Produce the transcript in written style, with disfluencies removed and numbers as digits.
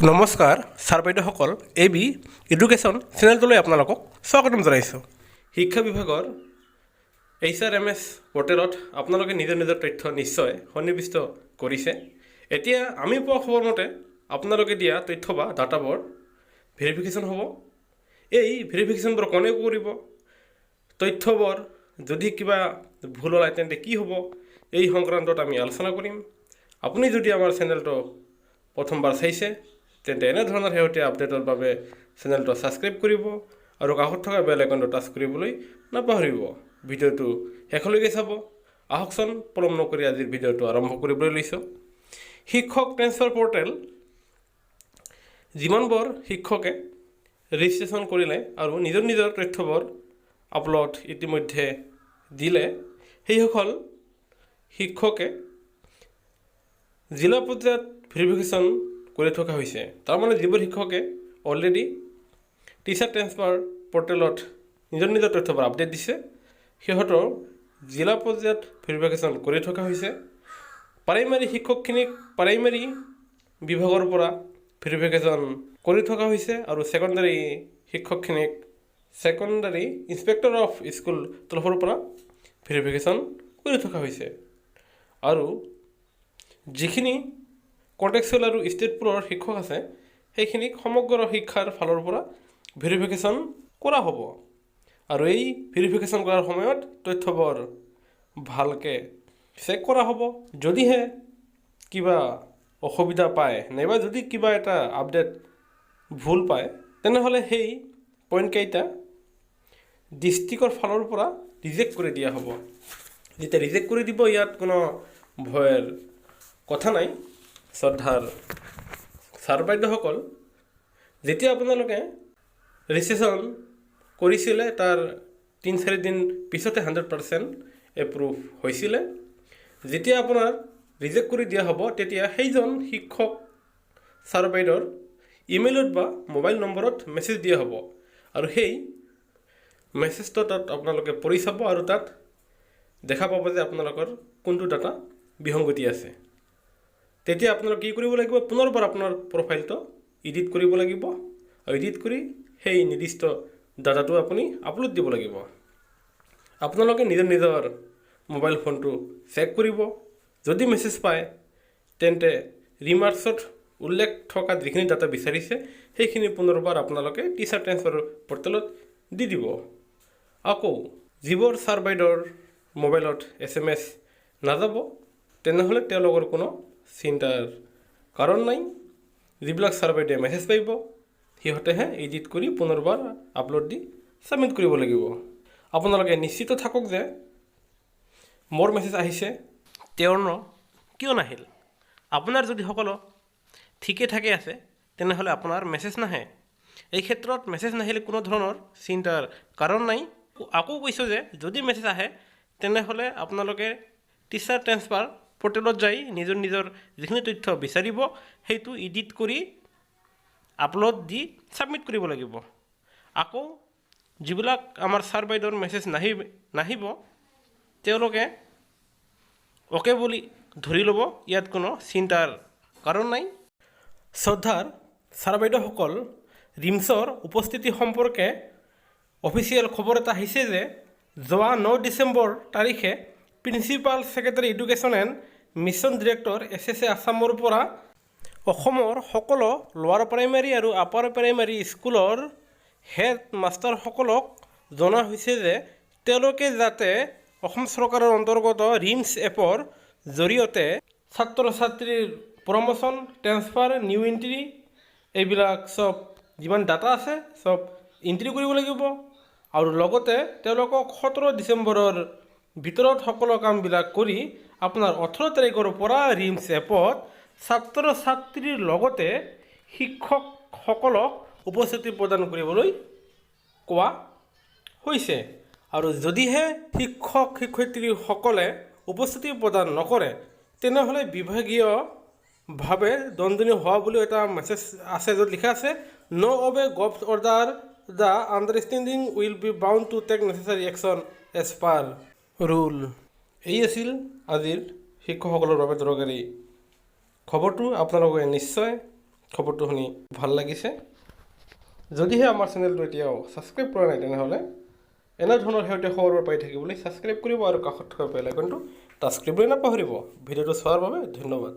নমস্কাৰ ছাৰ বাইদেউসকল B education চেনেলটোলৈ আপোনালোকক স্বাগতম জনাইছোঁ। শিক্ষা বিভাগৰ HRMS পৰ্টেলত আপোনালোকে নিজৰ নিজৰ তথ্য নিশ্চয় সন্নিৱিষ্ট কৰিছে। এতিয়া আমি পোৱা খবৰ মতে আপোনালোকে দিয়া তথ্য বা ডাটাবোৰ ভেৰিফিকেশ্যন হ'ব। এই ভেৰিফিকেশ্যনবোৰ কোনে কৰিব, তথ্যবোৰ যদি কিবা ভুল ওলায় তেন্তে কি হ'ব, এই সংক্ৰান্তত আমি আলোচনা কৰিম। আপুনি যদি আমাৰ চেনেলটো প্ৰথমবাৰ চাইছে তেন্তে এনেধৰণৰ শেহতীয়া আপডেটৰ বাবে চেনেলটো ছাবস্ক্ৰাইব কৰিব আৰু কাষত থকা বেল আইকনটো টাচ কৰিবলৈ নাপাহৰিব। ভিডিঅ'টো শেষলৈকে চাব। আহকচোন পলম নকৰি আজিৰ ভিডিঅ'টো আৰম্ভ কৰিবলৈ লৈছোঁ। শিক্ষক ট্ৰেন্সফাৰ পৰ্টেল যিমানবোৰ শিক্ষকে ৰেজিষ্ট্ৰেশ্যন কৰিলে আৰু নিজৰ নিজৰ তথ্যবোৰ আপলোড ইতিমধ্যে দিলে, সেইসকল শিক্ষকে জিলা পৰ্যায়ত ভেৰিফিকেশ্যন কৰি থকা হৈছে। তাৰমানে যিবোৰ শিক্ষকে অলৰেডি টিচাৰ ট্ৰেন্সফাৰ পৰ্টেলত নিজৰ নিজৰ তথ্যবোৰ আপডেট দিছে, সিহঁতৰ জিলা পৰ্যায়ত ভেৰিফিকেশ্যন কৰি থকা হৈছে। প্ৰাইমেৰী শিক্ষকখিনিক প্ৰাইমেৰী বিভাগৰ পৰা ভেৰিফিকেশ্যন কৰি থকা হৈছে আৰু ছেকেণ্ডাৰী শিক্ষকখিনিক ছেকেণ্ডাৰী ইনস্পেক্টৰ অফ স্কুল তৰফৰ পৰা ভেৰিফিকেশ্যন কৰি থকা হৈছে। আৰু যিখিনি কণ্টেক্সুৱেল আৰু ষ্টেট পুলৰ শিক্ষক আছে সেইখিনিক সমগ্ৰ শিক্ষাৰ ফালৰ পৰা ভেৰিফিকেশ্যন কৰা হ'ব। আৰু এই ভেৰিফিকেশ্যন কৰাৰ সময়ত তথ্যবোৰ ভালকৈ চেক কৰা হ'ব। যদিহে কিবা অসুবিধা পায় নাইবা যদি কিবা এটা আপডেট ভুল পায় তেনেহ'লে সেই পইণ্টকেইটা ডিষ্ট্ৰিক্টৰ ফালৰ পৰা ৰিজেক্ট কৰি দিয়া হ'ব। যেতিয়া ৰিজেক্ট কৰি দিব ইয়াত কোনো ভয়ৰ কথা নাই। শ্ৰদ্ধাৰ ছাৰ বাইদেউসকল, যেতিয়া আপোনালোকে ৰেজিষ্ট্ৰেশ্যন কৰিছিলে তাৰ 3-4 দিন পিছতে 100% এপ্ৰুভ হৈছিলে। যেতিয়া আপোনাৰ ৰিজেক্ট কৰি দিয়া হ'ব তেতিয়া সেইজন শিক্ষক ছাৰ বাইদেউৰ ইমেইলত বা মোবাইল নম্বৰত মেছেজ দিয়া হ'ব আৰু সেই মেছেজটো তাত আপোনালোকে পঢ়ি চাব আৰু তাত দেখা পাব যে আপোনালোকৰ কোনটো ডাটা বিসংগতি আছে। তেতিয়া আপোনালোকে কি কৰিব লাগিব, পুনৰবাৰ আপোনাৰ প্ৰফাইলটো এডিট কৰিব লাগিব আৰু এডিট কৰি সেই নিৰ্দিষ্ট ডাটাটো আপুনি আপলোড দিব লাগিব। আপোনালোকে নিজৰ নিজৰ মোবাইল ফোনটো চেক কৰিব। যদি মেছেজ পায় তেন্তে ৰিমাৰ্কছত উল্লেখ থকা যিখিনি ডাটা বিচাৰিছে সেইখিনি পুনৰবাৰ আপোনালোকে টিচাৰ ট্ৰেন্সফাৰ পৰ্টেলত দি দিব। আকৌ যিবোৰ ছাৰ বাইদেউৰ মোবাইলত SMS নাযাব তেনেহ'লে তেওঁলোকৰ কোনো চিন্তাৰ কাৰণ নাই। যিবিলাক ছাৰ বাইদেৱে মেছেজ পাব সিহঁতেহে এডিট কৰি পুনৰবাৰ আপলোড দি ছাবমিট কৰিব লাগিব। আপোনালোকে নিশ্চিত থাকক যে মোৰ মেছেজ আহিছে, তেওঁৰ কিয় নাহিল। আপোনাৰ যদি সকলো ঠিকে ঠাকে আছে তেনেহ'লে আপোনাৰ মেছেজ নাহে। এই ক্ষেত্ৰত মেছেজ নাহিলে কোনো ধৰণৰ চিন্তাৰ কাৰণ নাই। আকৌ কৈছোঁ যে যদি মেছেজ আহে তেনেহ'লে আপোনালোকে টিচাৰ ট্ৰেন্সফাৰ পৰ্টেলত যাই নিজৰ নিজৰ যিখিনি তথ্য বিচাৰিব সেইটো এডিট কৰি আপলোড দি ছাবমিট কৰিব লাগিব। আকৌ যিবিলাক আমাৰ ছাৰ বাইদেউৰ মেছেজ নাহিব তেওঁলোকে অ'কে বুলি ধৰি ল'ব, ইয়াত কোনো চিন্তাৰ কাৰণ নাই। শ্ৰদ্ধাৰ ছাৰ বাইদেউসকল, ৰিমছৰ উপস্থিতি সম্পৰ্কে অফিচিয়েল খবৰ এটা আহিছে যে যোৱা 9 ডিচেম্বৰ তাৰিখে principal secretary education and mission director SSA আছামৰ পৰা অসমৰ সকলো লোৱাৰ প্ৰাইমেৰী আৰু আপাৰ প্ৰাইমেৰী স্কুলৰ হেড মাষ্টাৰসকলক জনোৱা হৈছে যে তেওঁলোকে যাতে অসম চৰকাৰৰ অন্তৰ্গত ৰিমছ এপৰ জৰিয়তে ছাত্ৰ ছাত্ৰীৰ প্ৰমোশ্যন, ট্ৰেন্সফাৰ, নিউ এণ্ট্ৰি এইবিলাক চব যিমান ডাটা আছে চব এণ্ট্ৰি কৰিব লাগিব। আৰু লগতে তেওঁলোকক 17 ডিচেম্বৰৰ ভিতৰত সকলো কামবিলাক কৰি আপোনাৰ 18 তাৰিখৰ পৰা ৰিমছ এপত ছাত্ৰ ছাত্ৰীৰ লগতে শিক্ষকসকলক উপস্থিতি প্ৰদান কৰিবলৈ কোৱা হৈছে। আৰু যদিহে শিক্ষক শিক্ষয়িত্ৰীসকলে উপস্থিতি প্ৰদান নকৰে তেনেহ'লে বিভাগীয়ভাৱে দণ্ডনীয় হোৱা বুলিও এটা মেছেজ আছে য'ত লিখা আছে no obey gov order the understanding will be bound to take necessary action as per rule. এই আছিল আজিৰ শিক্ষকসকলৰ বাবে দৰকাৰী খবৰটো। আপোনালোকে নিশ্চয় খবৰটো শুনি ভাল লাগিছে। যদিহে আমাৰ চেনেলটো এতিয়াও ছাবস্ক্ৰাইব কৰা নাই তেনেহ'লে এনেধৰণৰ শেহতীয়া খবৰবোৰ পাই থাকিবলৈ ছাবস্ক্ৰাইব কৰিব আৰু কাষত থকা বেল আইকনটো টাচ কৰিবলৈ নাপাহৰিব। ভিডিঅ'টো চোৱাৰ বাবে ধন্যবাদ।